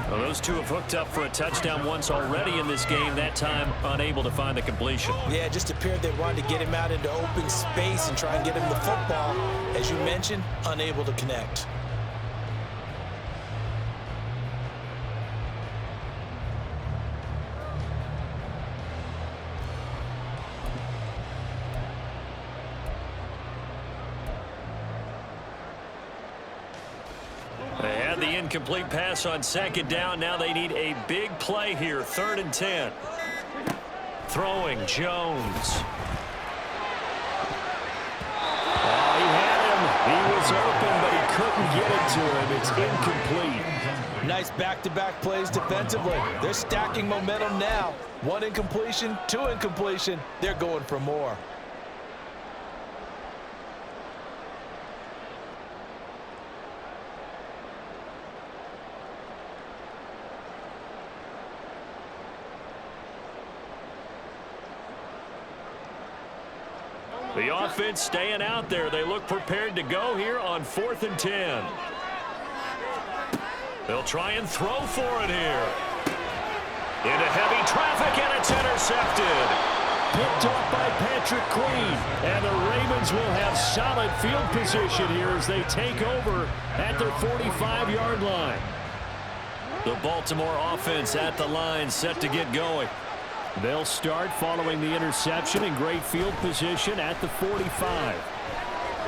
Well, those two have hooked up for a touchdown once already in this game, that time unable to find the completion. Yeah, it just appeared they wanted to get him out into open space and try and get him the football. As you mentioned, unable to connect. Had the incomplete pass on second down. Now they need a big play here. 3rd and 10. Throwing, Jones. He had him. He was open, but he couldn't get it to him. It's incomplete. Nice back-to-back plays defensively. They're stacking momentum now. 1 incompletion, 2 incompletion. They're going for more. The offense staying out there. They look prepared to go here on 4th and 10. They'll try and throw for it here. Into heavy traffic, and it's intercepted. Picked off by Patrick Queen. And the Ravens will have solid field position here as they take over at their 45-yard line. The Baltimore offense at the line, set to get going. They'll start following the interception in great field position at the 45.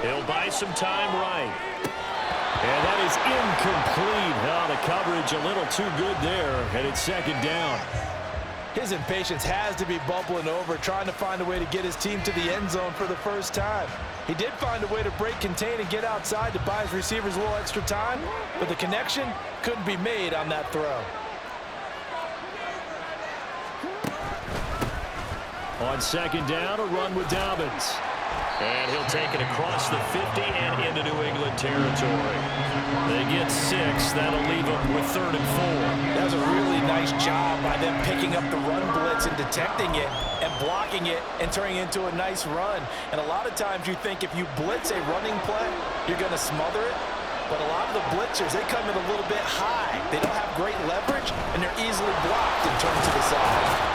He'll buy some time right. And that is incomplete. Oh, the coverage a little too good there, and it's 2nd down. His impatience has to be bubbling over, trying to find a way to get his team to the end zone for the first time. He did find a way to break, contain, and get outside to buy his receivers a little extra time, but the connection couldn't be made on that throw. On 2nd down, a run with Dobbins. And he'll take it across the 50 and into New England territory. They get 6. That'll leave them with 3rd and 4. That was a really nice job by them picking up the run blitz and detecting it and blocking it and turning it into a nice run. And a lot of times you think if you blitz a running play, you're going to smother it. But a lot of the blitzers, they come in a little bit high. They don't have great leverage, and they're easily blocked and turned to the side.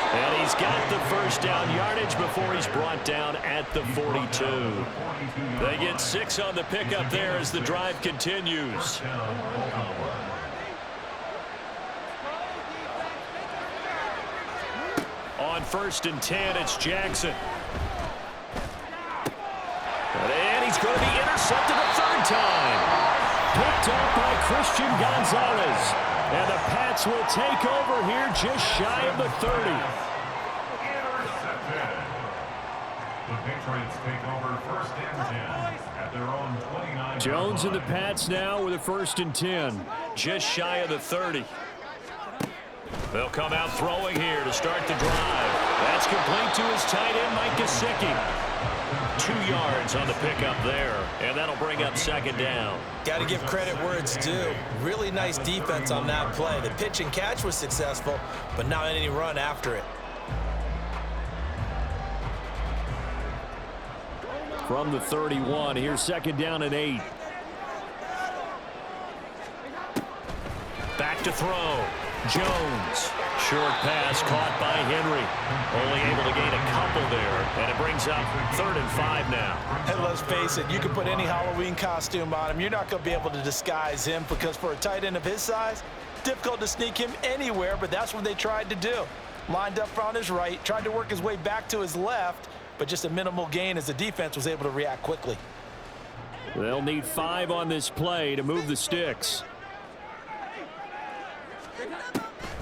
And he's got the first down yardage before he's brought down at the 42. They get 6 on the pickup there as the drive continues. On 1st and 10, it's Jackson. And he's going to be intercepted a 3rd time. Picked up by Christian Gonzalez. And the Pats will take over here just shy of the 30. Intercepted. The Patriots take over 1st and 10 at their own 29. Jones and the Pats now with a 1st and 10. Just shy of the 30. They'll come out throwing here to start the drive. That's complete to his tight end, Mike Gesicki. 2 yards on the pickup there, and that'll bring up 2nd down. Got to give credit where it's due. Really nice defense on that play. The pitch and catch was successful, but not any run after it. From the 31, here's 2nd down and 8. Back to throw. Jones. Short pass caught by Henry. Only able to gain a couple there, and it brings up 3rd and 5 now. And let's face it, you can put any Halloween costume on him. You're not going to be able to disguise him because for a tight end of his size, difficult to sneak him anywhere, but that's what they tried to do. Lined up on his right, tried to work his way back to his left, but just a minimal gain as the defense was able to react quickly. They'll need 5 on this play to move the sticks.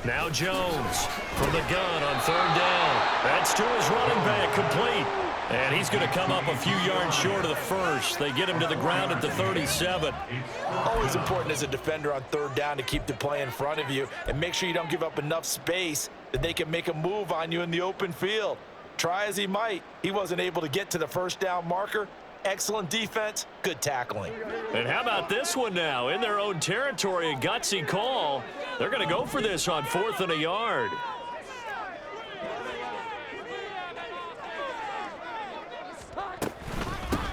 Now Jones from the gun on 3rd down. That's to his running back, complete. And he's going to come up a few yards short of the first. They get him to the ground at the 37. Always important as a defender on 3rd down to keep the play in front of you and make sure you don't give up enough space that they can make a move on you in the open field. Try as he might, he wasn't able to get to the 1st down marker. Excellent defense, good tackling. And how about this one now? In their own territory, a gutsy call. They're going to go for this on 4th and a yard.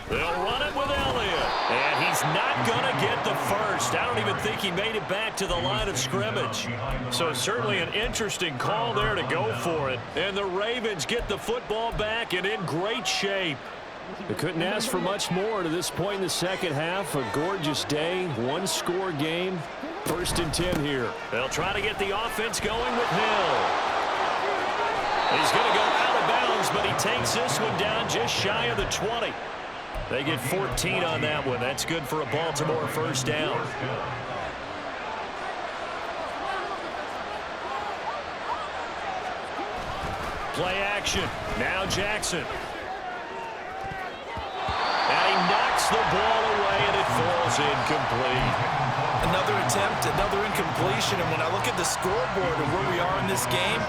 They'll run it with Elliott. And he's not going to get the first. I don't even think he made it back to the line of scrimmage. So certainly an interesting call there to go for it. And the Ravens get the football back and in great shape. They couldn't ask for much more to this point in the second half. A gorgeous day, 1-score game. 1st and 10 here. They'll try to get the offense going with Hill. He's going to go out of bounds, but he takes this one down just shy of the 20. They get 14 on that one. That's good for a Baltimore first down. Play action. Now Jackson. And he knocks the ball away, and it falls incomplete. Another attempt, another incompletion. And when I look at the scoreboard and where we are in this game,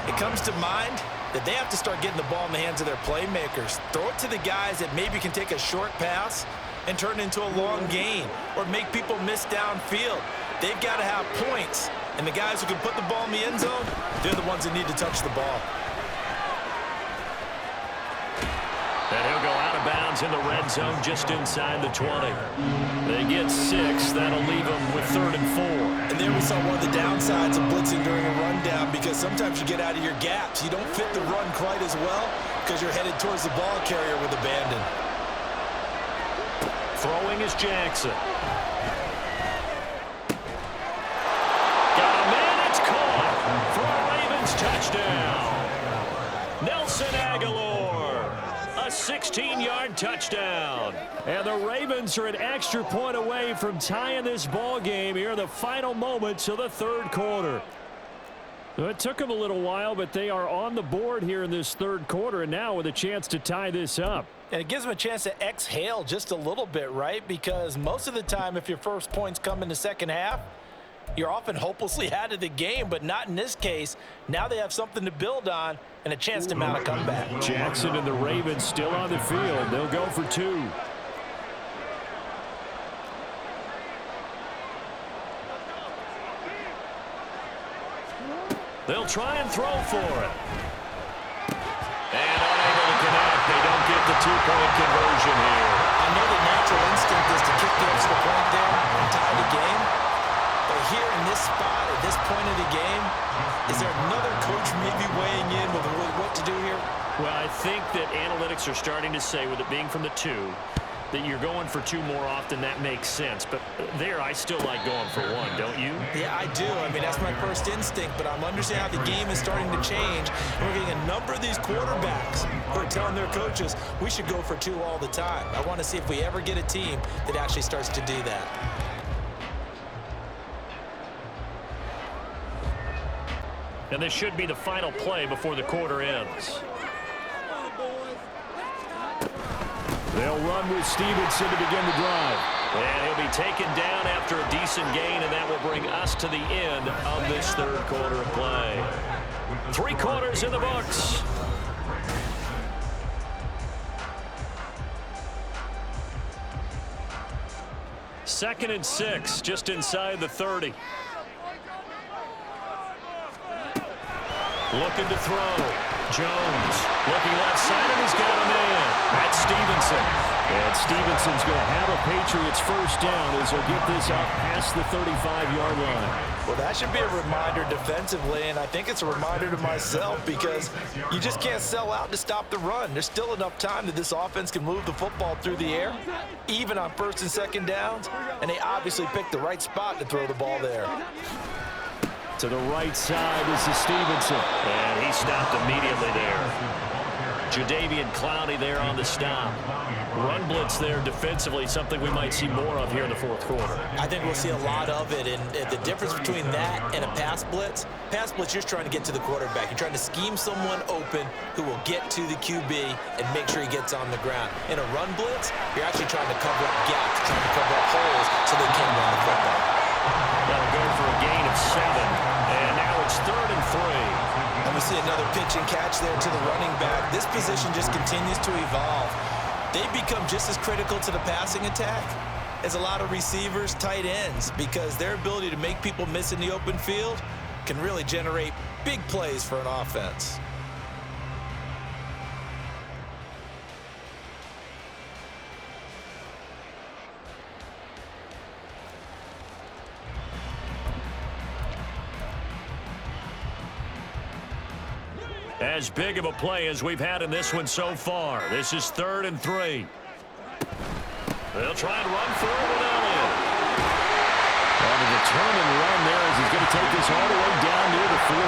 it comes to mind that they have to start getting the ball in the hands of their playmakers. Throw it to the guys that maybe can take a short pass and turn it into a long gain or make people miss downfield. They've got to have points. And the guys who can put the ball in the end zone, they're the ones that need to touch the ball. And he'll go out of bounds in the red zone just inside the 20. They get 6. That'll leave them with 3rd and 4. And there we saw one of the downsides of blitzing during a rundown, because sometimes you get out of your gaps. You don't fit the run quite as well because you're headed towards the ball carrier with abandon. Throwing is Jackson. Got a man, it's caught for a Ravens touchdown. Nelson Aguilar, a 16-yard touchdown. And the Ravens are an extra point away from tying this ball game here in the final moments of the third quarter. It took them a little while, but they are on the board here in this third quarter, and now with a chance to tie this up. And it gives them a chance to exhale just a little bit, right? Because most of the time, if your first points come in the second half, you're often hopelessly out of the game, but not in this case. Now they have something to build on and a chance to mount a comeback. Jackson and the Ravens still on the field. They'll go for 2. They'll try and throw for it. And unable to connect. They don't get the 2-point conversion here. I know the natural instinct is to kick the extra point there and tie the game. But here in this spot, at this point of the game, is there another coach maybe weighing in with what to do here? Well, I think that analytics are starting to say, with it being from the 2, that you're going for 2 more often. That makes sense. But there, I still like going for 1, don't you? Yeah, I do. I mean, that's my first instinct, but I'm understanding how the game is starting to change. And we're getting a number of these quarterbacks who are telling their coaches, we should go for 2 all the time. I want to see if we ever get a team that actually starts to do that. And this should be the final play before the quarter ends. They'll run with Stevenson to begin the drive. And he'll be taken down after a decent gain, and that will bring us to the end of this third quarter of play. 3 quarters in the books. Second and 6, just inside the 30. Looking to throw. Jones looking left side, and he's got a man. That's Stevenson. And Stevenson's going to have a Patriots first down as he'll get this out past the 35-yard line. Well, that should be a reminder defensively, and I think it's a reminder to myself, because you just can't sell out to stop the run. There's still enough time that this offense can move the football through the air, even on first and second downs, and they obviously picked the right spot to throw the ball there. To the right side, this is Stevenson. And he stopped immediately there. Jadeveon Clowney there on the stop. Run blitz there defensively, something we might see more of here in the fourth quarter. I think we'll see a lot of it, and the difference between that and a pass blitz, you're trying to get to the quarterback. You're trying to scheme someone open who will get to the QB and make sure he gets on the ground. In a run blitz, you're actually trying to cover up gaps, trying to cover up holes so they can't run the football. That'll go for a gain of 7. And now it's 3rd and 3. And we see another pitch and catch there to the running back. This position just continues to evolve. They become just as critical to the passing attack as a lot of receivers, tight ends, because their ability to make people miss in the open field can really generate big plays for an offense. As big of a play as we've had in this one so far. This is 3rd and 3. They'll try and run for it with Elliott. On a determined run there as he's going to take this all the way down near the 40.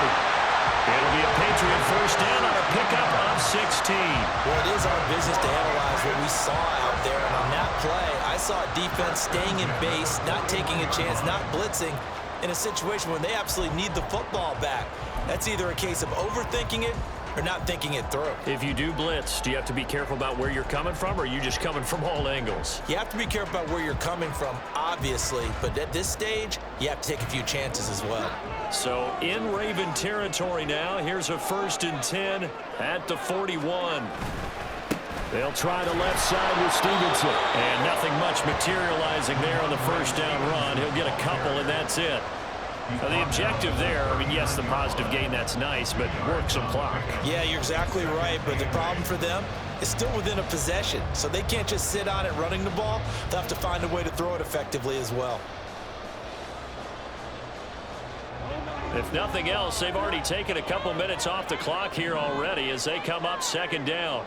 It'll be a Patriot first down on a pickup of 16. Well, it is our business to analyze what we saw out out there, and on that play, I saw a defense staying in base, not taking a chance, not blitzing, in a situation where they absolutely need the football back. That's either a case of overthinking it or not thinking it through. If you do blitz, do you have to be careful about where you're coming from, or are you just coming from all angles? You have to be careful about where you're coming from, obviously, but at this stage, you have to take a few chances as well. So in Raven territory now, here's a 1st and 10 at the 41. They'll try the left side with Stevenson. And nothing much materializing there on the first down run. He'll get a couple, and that's it. Now, the objective there, I mean, yes, the positive gain, that's nice, but work some clock. Yeah, you're exactly right, but the problem for them is still within a possession, so they can't just sit on it running the ball. They'll have to find a way to throw it effectively as well. If nothing else, they've already taken a couple minutes off the clock here already as they come up 2nd down.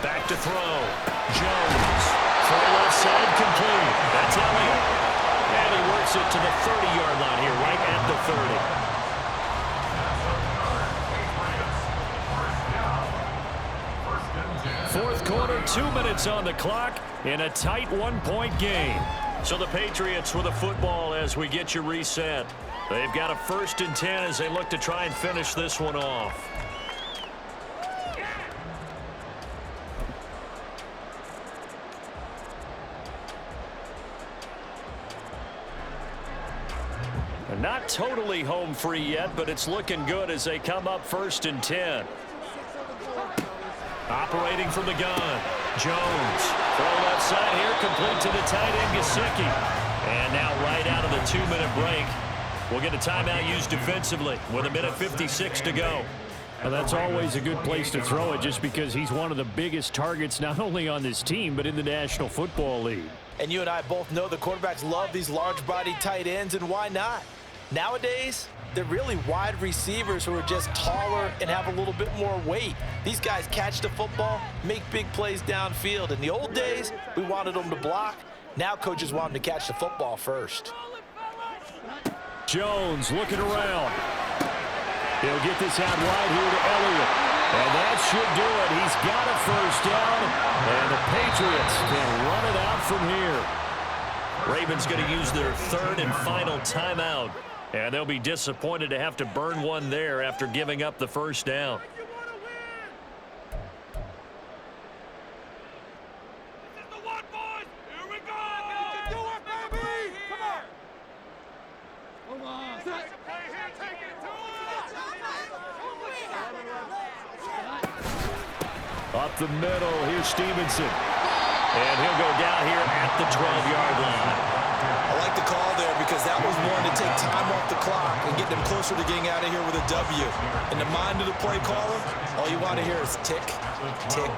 Back to throw. Jones. Throw left side complete. That's Elliott. And he works it to the 30-yard line here, right at the 30. 4th quarter, 2 minutes on the clock in a tight 1-point game. So the Patriots with a football as we get you reset. They've got a 1st and 10 as they look to try and finish this one off. Not totally home free yet, but it's looking good as they come up 1st and 10. Operating from the gun. Jones. Throw left side here, complete to the tight end, Gesicki. And now right out of the 2-minute break, we'll get a timeout used defensively with 1:56 to go. Well, that's always a good place to throw it just because he's one of the biggest targets not only on this team but in the National Football League. And you and I both know the quarterbacks love these large-bodied tight ends, and why not? Nowadays, they're really wide receivers who are just taller and have a little bit more weight. These guys catch the football, make big plays downfield. In the old days, we wanted them to block. Now coaches want them to catch the football first. Jones looking around. He'll get this out wide here to Elliott. And that should do it. He's got a 1st down. And the Patriots can run it out from here. Ravens going to use their 3rd and final timeout. And they'll be disappointed to have to burn one there after giving up the 1st down. Up the middle, here's Stevenson. And he'll go down here at the 12-yard line. I like the call there because that was one to take time off the clock and get them closer to getting out of here with a W. In the mind of the play caller, all you want to hear is tick, tick,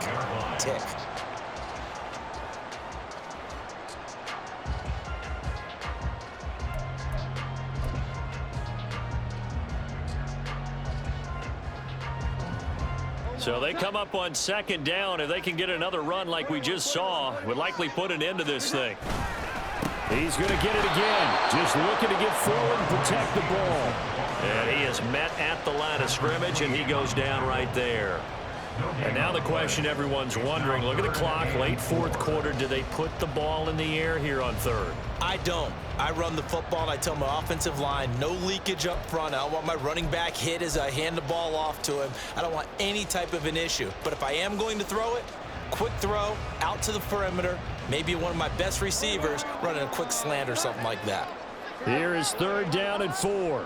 tick. So they come up on 2nd down. If they can get another run like we just saw, would likely put an end to this thing. He's going to get it again. Just looking to get forward and protect the ball. And he is met at the line of scrimmage, and he goes down right there. And now the question everyone's wondering, look at the clock, late 4th quarter. Do they put the ball in the air here on 3rd? I don't. I run the football, and I tell my offensive line, no leakage up front. I don't want my running back hit as I hand the ball off to him. I don't want any type of an issue. But if I am going to throw it, quick throw, out to the perimeter, maybe one of my best receivers running a quick slant or something like that. Here is 3rd down and 4.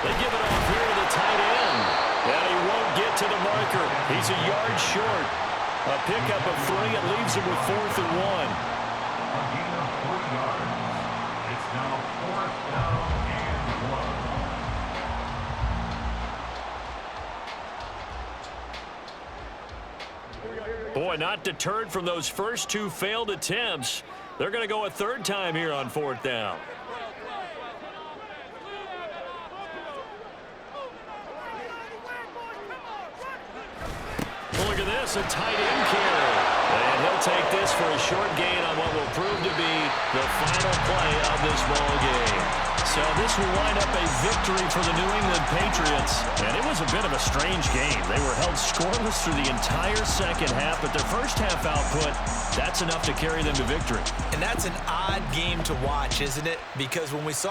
They give it off here to the tight end. And he won't get to the marker. He's a yard short. A pickup of 3. It leaves him with 4th and 1. A gain of 4 yards. It's now 4th down and 1. Boy, not deterred from those first 2 failed attempts. They're going to go a 3rd time here on 4th down. Look at this, a tight end carry. And he'll take this for a short gain on what will prove to be the final play of this ball game. So this will wind up a victory for the New England Patriots. And it was a bit of a strange game. They were held scoreless through the entire second half, but their first half output, that's enough to carry them to victory. And that's an odd game to watch, isn't it? Because when we saw